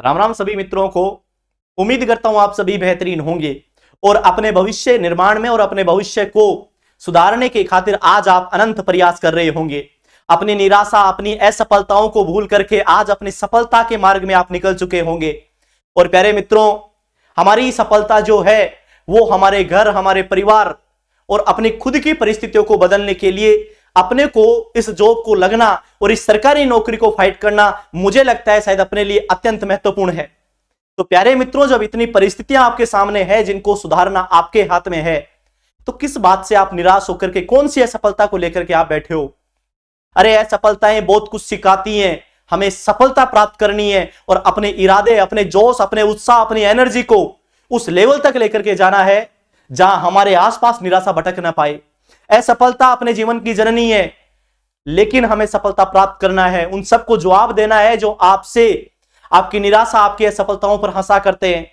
राम राम सभी मित्रों को। उम्मीद करता हूं आप सभी बेहतरीन होंगे और अपने भविष्य निर्माण में और अपने भविष्य को सुधारने के खातिर आज आप अनंत प्रयास कर रहे होंगे। अपनी निराशा, अपनी असफलताओं को भूल करके आज अपनी सफलता के मार्ग में आप निकल चुके होंगे। और प्यारे मित्रों, हमारी सफलता जो है वो हमारे घर, हमारे परिवार और अपनी खुद की परिस्थितियों को बदलने के लिए अपने को इस जॉब को लगना और इस सरकारी नौकरी को फाइट करना मुझे लगता है शायद अपने लिए अत्यंत महत्वपूर्ण है। तो प्यारे मित्रों, जब इतनी परिस्थितियां आपके सामने है जिनको सुधारना आपके हाथ में है, तो किस बात से आप निराश होकर के, कौन सी असफलता को लेकर के आप बैठे हो? अरे असफलताएं बहुत कुछ सिखाती हैं। हमें सफलता प्राप्त करनी है और अपने इरादे, अपने जोश, अपने उत्साह, अपनी एनर्जी को उस लेवल तक लेकर के जाना है जहां हमारे आसपास निराशा भटक ना पाए। असफलता अपने जीवन की जननी है, लेकिन हमें सफलता प्राप्त करना है, उन सबको जवाब देना है जो आपसे आपकी निराशा, आपकी असफलताओं पर हंसा करते हैं।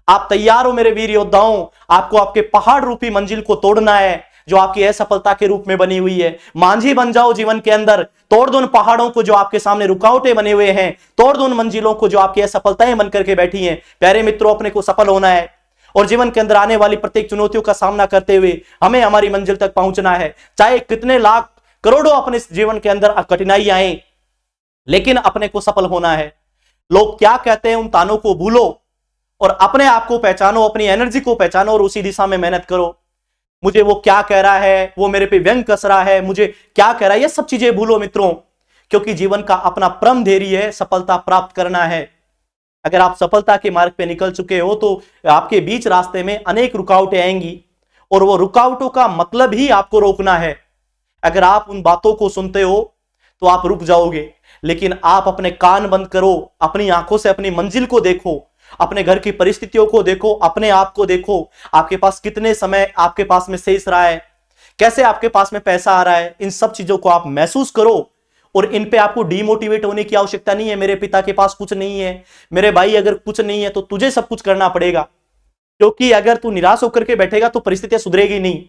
आप तैयार हो मेरे वीर योद्धाओं? आपको आपके पहाड़ रूपी मंजिल को तोड़ना है जो आपकी असफलता के रूप में बनी हुई है। मांझी बन जाओ जीवन के अंदर, तोड़ दो उन पहाड़ों को जो आपके सामने रुकावटें बने हुए हैं, तोड़ दो उन मंजिलों को जो आपकी असफलताएं बनकर के बैठी हैं। प्यारे मित्रों, अपने को सफल होना है और जीवन के अंदर आने वाली प्रत्येक चुनौतियों का सामना करते हुए हमें हमारी मंजिल तक पहुंचना है। चाहे कितने लाख करोड़ों अपने जीवन के अंदर कठिनाई आए, लेकिन अपने को सफल होना है। लोग क्या कहते हैं उन तानों को भूलो और अपने आप को पहचानो, अपनी एनर्जी को पहचानो और उसी दिशा में मेहनत करो। मुझे वो क्या कह रहा है, वो मेरे पे व्यंग कस रहा है, मुझे क्या कह रहा है, ये सब चीजें भूलो मित्रों, क्योंकि जीवन का अपना परम ध्येय है सफलता प्राप्त करना है। अगर आप सफलता के मार्ग पे निकल चुके हो तो आपके बीच रास्ते में अनेक रुकावटें आएंगी और वो रुकावटों का मतलब ही आपको रोकना है। अगर आप उन बातों को सुनते हो तो आप रुक जाओगे, लेकिन आप अपने कान बंद करो, अपनी आंखों से अपनी मंजिल को देखो, अपने घर की परिस्थितियों को देखो, अपने आप को देखो। आपके पास कितने समय आपके पास में शेष रहा है, कैसे आपके पास में पैसा आ रहा है, इन सब चीजों को आप महसूस करो और इन पे आपको डीमोटिवेट होने की आवश्यकता नहीं है। मेरे पिता के पास कुछ नहीं है, मेरे भाई अगर कुछ नहीं है तो तुझे सब कुछ करना पड़ेगा, क्योंकि अगर तू निराश होकर के बैठेगा तो परिस्थितियां सुधरेगी नहीं।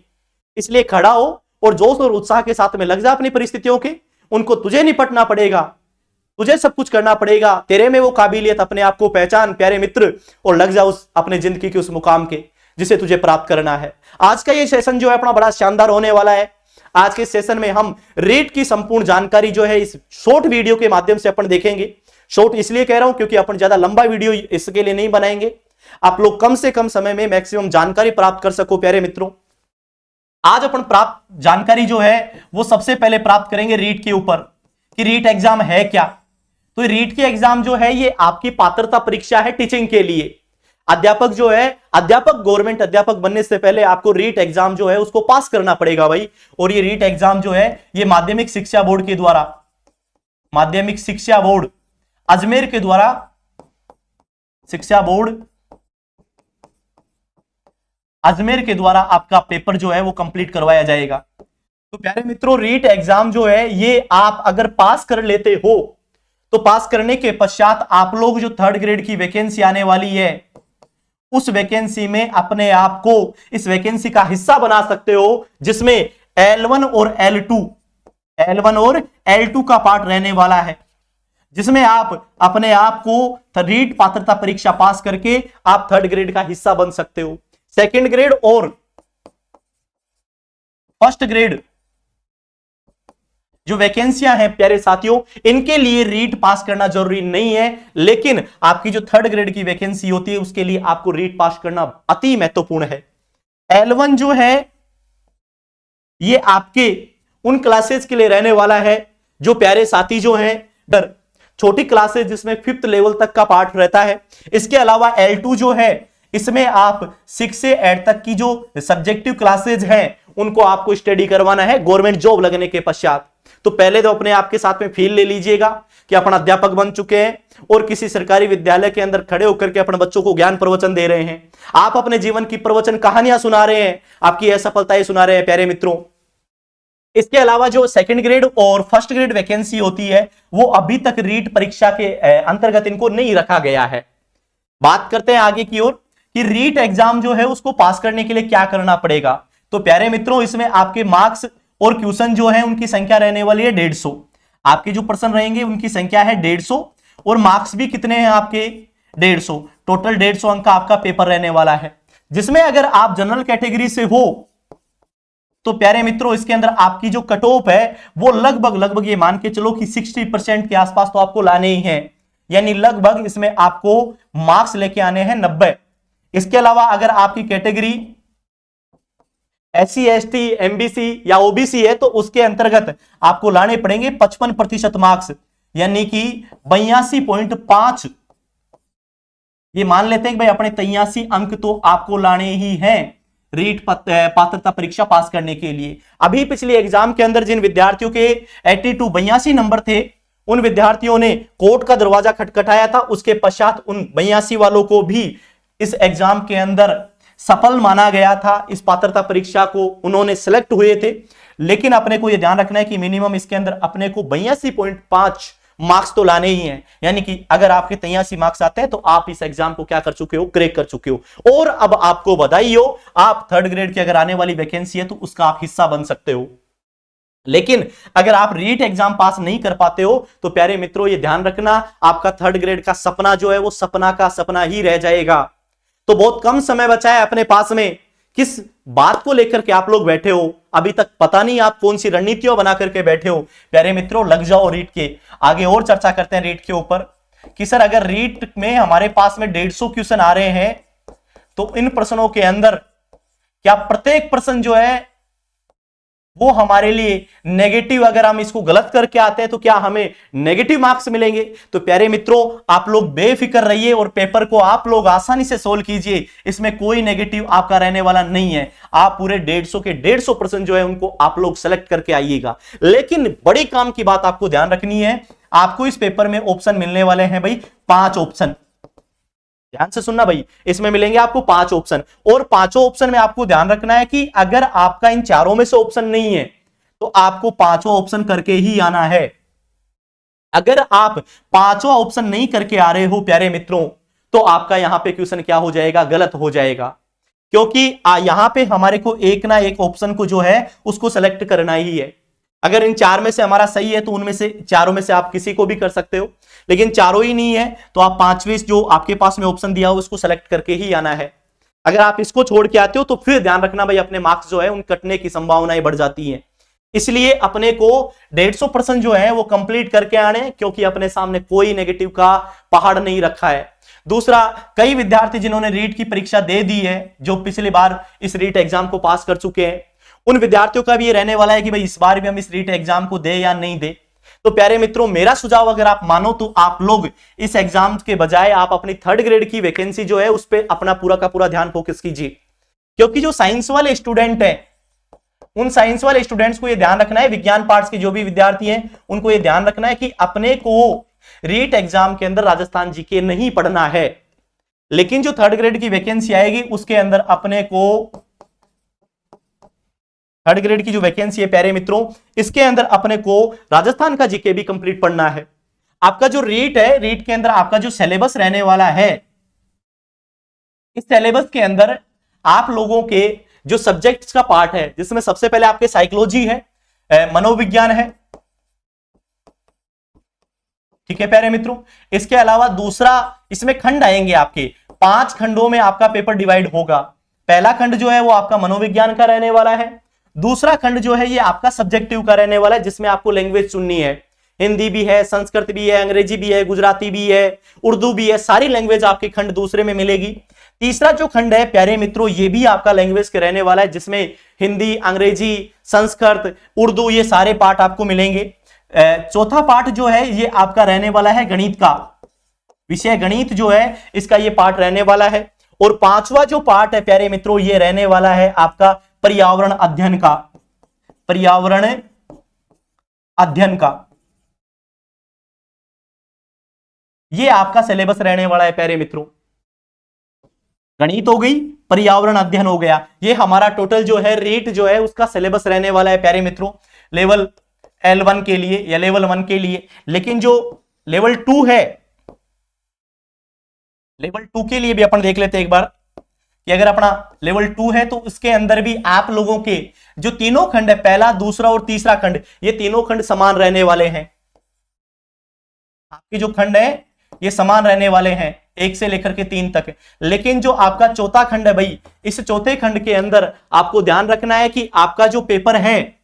इसलिए खड़ा हो और जोश और उत्साह के साथ में लग जा अपनी परिस्थितियों के, उनको तुझे निपटना पड़ेगा, तुझे सब कुछ करना पड़ेगा। तेरे में वो काबिलियत, अपने आप को पहचान प्यारे मित्र और लग जा उस अपने जिंदगी के उस मुकाम के जिसे तुझे प्राप्त करना है। आज का ये सेशन जो है अपना बड़ा शानदार होने वाला है। आज के सेशन में हम रीट की संपूर्ण जानकारी जो है इस शॉर्ट वीडियो के माध्यम से अपन देखेंगे। शॉर्ट इसलिए कह रहा हूं क्योंकि अपन ज्यादा लंबा वीडियो इसके लिए नहीं बनाएंगे, आप लोग कम से कम समय में मैक्सिमम जानकारी प्राप्त कर सको। प्यारे मित्रों, आज अपन प्राप्त जानकारी जो है वो सबसे पहले प्राप्त करेंगे रीट के ऊपर कि रीट एग्जाम है क्या। तो रीट की एग्जाम जो है ये आपकी पात्रता परीक्षा है टीचिंग के लिए। अध्यापक जो है, अध्यापक, गवर्नमेंट अध्यापक बनने से पहले आपको रीट एग्जाम जो है उसको पास करना पड़ेगा भाई। और ये रीट एग्जाम जो है ये माध्यमिक शिक्षा बोर्ड के द्वारा, माध्यमिक शिक्षा बोर्ड अजमेर के द्वारा, शिक्षा बोर्ड अजमेर के द्वारा आपका पेपर जो है वो कंप्लीट करवाया जाएगा। तो प्यारे मित्रों, रीट एग्जाम जो है ये आप अगर पास कर लेते हो तो पास करने के पश्चात आप लोग जो 3rd ग्रेड की वैकेंसी आने वाली है उस वैकेंसी में अपने आप को इस वैकेंसी का हिस्सा बना सकते हो, जिसमें L1 और L2 का पार्ट रहने वाला है, जिसमें आप अपने आप को रीट पात्रता परीक्षा पास करके आप 3rd ग्रेड का हिस्सा बन सकते हो। 2nd ग्रेड और 1st ग्रेड जो वैकेंसियां हैं प्यारे साथियों, इनके लिए रीट पास करना जरूरी नहीं है, लेकिन आपकी जो 3rd ग्रेड की वैकेंसी होती है उसके लिए आपको रीट पास करना अति महत्वपूर्ण है। L1 जो है ये आपके उन क्लासेस के लिए रहने वाला है जो प्यारे साथी जो हैं छोटी क्लासेस जिसमें 5th लेवल तक का पार्ट रहता है। इसके अलावा L2 जो है इसमें आप 6 से 8 तक की जो सब्जेक्टिव क्लासेज हैं उनको आपको स्टडी करवाना है गवर्नमेंट जॉब लगने के पश्चात। तो पहले तो अपने आप के साथ में फील ले लीजिएगा कि अपन अध्यापक बन चुके हैं और किसी सरकारी विद्यालय के अंदर खड़े होकर के अपने बच्चों को ज्ञान प्रवचन दे रहे हैं। आप अपने जीवन की प्रवचन कहानियां सुना रहे हैं, आपकी असफलताएं सुना रहे हैं प्यारे मित्रों। इसके अलावा जो 2nd ग्रेड और 1st ग्रेड वैकेंसी होती है वो अभी तक रीट परीक्षा के अंतर्गत इनको नहीं रखा गया है। बात करते हैं आगे की ओर कि रीट एग्जाम जो है उसको पास करने के लिए क्या करना पड़ेगा। तो प्यारे मित्रों, इसमें आपके मार्क्स और क्वेश्चन जो है उनकी संख्या रहने वाली है 150। आपके जो प्रश्न रहेंगे उनकी संख्या है 150 और मार्क्स भी कितने हैं आपके 150। टोटल 150 अंक का आपका पेपर रहने वाला है, जिसमें अगर आप जनरल कैटेगरी से हो तो प्यारे मित्रों इसके अंदर आपकी जो कट ऑफ है वो लगभग ये मान के चलो कि 60% के आसपास तो आपको लाने ही है, यानी लगभग इसमें आपको मार्क्स लेके आने हैं 90। इसके अलावा अगर आपकी कैटेगरी SC ST MBC या OBC है तो उसके अंतर्गत आपको लाने पड़ेंगे 55% मार्क्स, यानी कि 82.5। ये मान लेते हैं कि भाई अपने 83 अंक तो आपको लाने ही हैं रीट पात्रता परीक्षा पास करने के लिए। अभी पिछले एग्जाम के अंदर जिन विद्यार्थियों के 82 नंबर थे उन विद्यार्थियों ने कोर्ट का दरवाजा खटखटाया था, उसके पश्चात उन 82 वालों को भी इस एग्जाम के अंदर सफल माना गया था। इस पात्रता परीक्षा को उन्होंने सिलेक्ट हुए थे, लेकिन अपने को यह ध्यान रखना है कि मिनिमम इसके अंदर अपने को 82.5 मार्क्स तो लाने ही हैं, यानी कि अगर आपके 83 मार्क्स आते हैं तो आप इस एग्जाम को क्या कर चुके हो, क्रैक कर चुके हो। और अब आपको बधाई हो, आप 3rd ग्रेड की अगर आने वाली वैकेंसी है तो उसका आप हिस्सा बन सकते हो। लेकिन अगर आप रीट एग्जाम पास नहीं कर पाते हो तो प्यारे मित्रों ये ध्यान रखना, आपका 3rd ग्रेड का सपना जो है वो सपना का सपना ही रह जाएगा। तो बहुत कम समय बचा है अपने पास में, किस बात को लेकर के आप लोग बैठे हो, अभी तक पता नहीं आप कौन सी रणनीतियों बना करके बैठे हो। प्यारे मित्रों लग जाओ रीट के। आगे और चर्चा करते हैं रीट के ऊपर कि सर अगर रीट में हमारे पास में 150 क्वेश्चन आ रहे हैं तो इन प्रश्नों के अंदर क्या प्रत्येक प्रश्न जो है वो हमारे लिए नेगेटिव, अगर हम इसको गलत करके आते हैं तो क्या हमें नेगेटिव मार्क्स मिलेंगे? तो प्यारे मित्रों आप लोग बेफिक्र रहिए और पेपर को आप लोग आसानी से सोल्व कीजिए, इसमें कोई नेगेटिव आपका रहने वाला नहीं है। आप पूरे 150 के 150% जो है उनको आप लोग सेलेक्ट करके आइएगा। लेकिन बड़ी काम की बात आपको ध्यान रखनी है, आपको इस पेपर में ऑप्शन मिलने वाले हैं भाई 5 ऑप्शन। ध्यान से सुनना भाई, इसमें मिलेंगे आपको 5 ऑप्शन, और 5 ऑप्शन में आपको ध्यान रखना है कि अगर आपका इन चारों में से ऑप्शन नहीं है तो आपको 5 ऑप्शन करके ही आना है। अगर आप 5 ऑप्शन नहीं करके आ रहे हो प्यारे मित्रों तो आपका यहां पे क्वेश्चन क्या हो जाएगा, गलत हो जाएगा, क्योंकि यहां पे हमारे को एक ना एक ऑप्शन को जो है उसको सेलेक्ट करना ही है। अगर इन 4 में से हमारा सही है तो उनमें से चारों में से आप किसी को भी कर सकते हो, लेकिन चारों ही नहीं है तो आप 5वें जो आपके पास में ऑप्शन दिया हो उसको सेलेक्ट करके ही आना है। अगर आप इसको छोड़ के आते हो तो फिर ध्यान रखना भाई अपने मार्क्स जो है उन कटने की संभावनाएं बढ़ जाती हैं। इसलिए अपने को 150% जो है वो कंप्लीट करके आने, क्योंकि अपने सामने कोई नेगेटिव का पहाड़ नहीं रखा है। दूसरा, कई विद्यार्थी जिन्होंने रीट की परीक्षा दे दी है, जो पिछली बार इस रीट एग्जाम को पास कर चुके हैं, उन विद्यार्थियों का भी ये रहने वाला है कि भाई इस बार भी हम इस रीट एग्जाम को दे या नहीं दे। तो प्यारे मित्रों मेरा सुझाव अगर आप मानो तो आप लोग इस एग्जाम के बजाय आप अपनी 3rd ग्रेड की वैकेंसी जो है उस पर अपना पूरा का पूरा ध्यान फोकस कीजिए, क्योंकि जो साइंस वाले स्टूडेंट हैं उन साइंस वाले स्टूडेंट्स को यह ध्यान रखना है, विज्ञान पार्ट्स के जो भी विद्यार्थी हैं उनको यह ध्यान रखना है कि अपने को रीट एग्जाम के अंदर राजस्थान जीके नहीं पढ़ना है, लेकिन जो 3rd ग्रेड की वैकेंसी आएगी उसके अंदर अपने को 3rd ग्रेड की जो वैकेंसी है प्यारे मित्रों इसके अंदर अपने को राजस्थान का जीके भी कंप्लीट पढ़ना है। आपका जो रीट है, रीट के अंदर आपका जो सिलेबस रहने वाला है, इस सिलेबस के अंदर आप लोगों के जो सब्जेक्ट्स का पार्ट है, जिसमें सबसे पहले आपके साइकोलॉजी है, मनोविज्ञान है, ठीक है प्यारे मित्रों। इसके अलावा दूसरा इसमें खंड आएंगे आपके, 5 खंडों में आपका पेपर डिवाइड होगा। पहला खंड जो है वो आपका मनोविज्ञान का रहने वाला है, दूसरा खंड जो है ये आपका सब्जेक्टिव का रहने वाला है, जिसमें आपको लैंग्वेज चुननी है, हिंदी भी है, संस्कृत भी है, अंग्रेजी भी है, गुजराती भी है, उर्दू भी है, सारी लैंग्वेज आपके खंड दूसरे में मिलेगी। तीसरा जो खंड है प्यारे मित्रों ये भी आपका लैंग्वेज के रहने वाला है, जिसमें हिंदी, अंग्रेजी, संस्कृत, उर्दू ये सारे पार्ट आपको मिलेंगे। चौथा पार्ट जो है ये आपका रहने वाला है गणित का, विषय गणित जो है इसका ये पार्ट रहने वाला है। और 5वां जो पार्ट है प्यारे मित्रों ये रहने वाला है आपका पर्यावरण अध्ययन का, पर्यावरण अध्ययन का ये आपका सिलेबस रहने वाला है प्यारे मित्रों। गणित हो गई, पर्यावरण अध्ययन हो गया, ये हमारा टोटल जो है रीट जो है उसका सिलेबस रहने वाला है प्यारे मित्रों, लेवल L1 के लिए या लेवल 1 के लिए। लेकिन जो लेवल 2 है, लेवल 2 के लिए भी अपन देख लेते हैं एक बार कि अगर अपना लेवल 2 है तो इसके अंदर भी आप लोगों के जो तीनों खंड है, पहला, दूसरा और तीसरा खंड, ये तीनों खंड समान रहने वाले हैं। आपके जो खंड है ये समान रहने वाले हैं 1 से लेकर के 3 तक। लेकिन जो आपका चौथा खंड है भाई, इस चौथे खंड के अंदर आपको ध्यान रखना है कि आपका जो पेपर है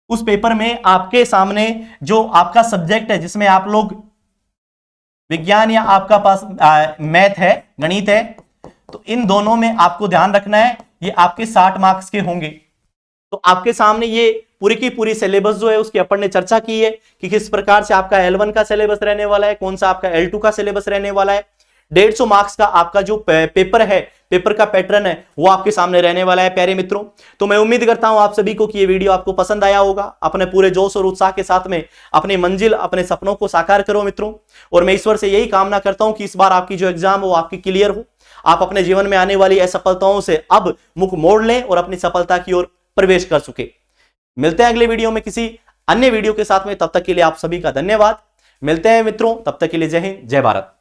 उस पेपर में आपके सामने जो आपका सब्जेक्ट है जिसमें आप लोग विज्ञान या आपका पास मैथ है, गणित है, तो इन दोनों में आपको ध्यान रखना है ये आपके 60 मार्क्स के होंगे। तो आपके सामने ये पूरी की पूरी सिलेबस जो है उसकी अपन ने चर्चा की है कि किस प्रकार से आपका L1 का सिलेबस रहने वाला है, कौन सा आपका L2 का सिलेबस रहने वाला है। 150 मार्क्स का आपका जो पेपर है, पेपर का पैटर्न है वो आपके सामने रहने वाला है प्यारे मित्रों। तो मैं उम्मीद करता हूं आप सभी को कि ये वीडियो आपको पसंद आया होगा। अपने पूरे जोश और उत्साह के साथ में अपनी मंजिल, अपने सपनों को साकार करो मित्रों। और मैं ईश्वर से यही कामना करता हूं कि इस बार आपकी जो एग्जाम हो आपकी क्लियर हो, आप अपने जीवन में आने वाली असफलताओं से अब मुख मोड़ लें और अपनी सफलता की ओर प्रवेश कर सके। मिलते हैं अगले वीडियो में किसी अन्य वीडियो के साथ में, तब तक के लिए आप सभी का धन्यवाद। मिलते हैं मित्रों, तब तक के लिए जय हिंद, जय भारत।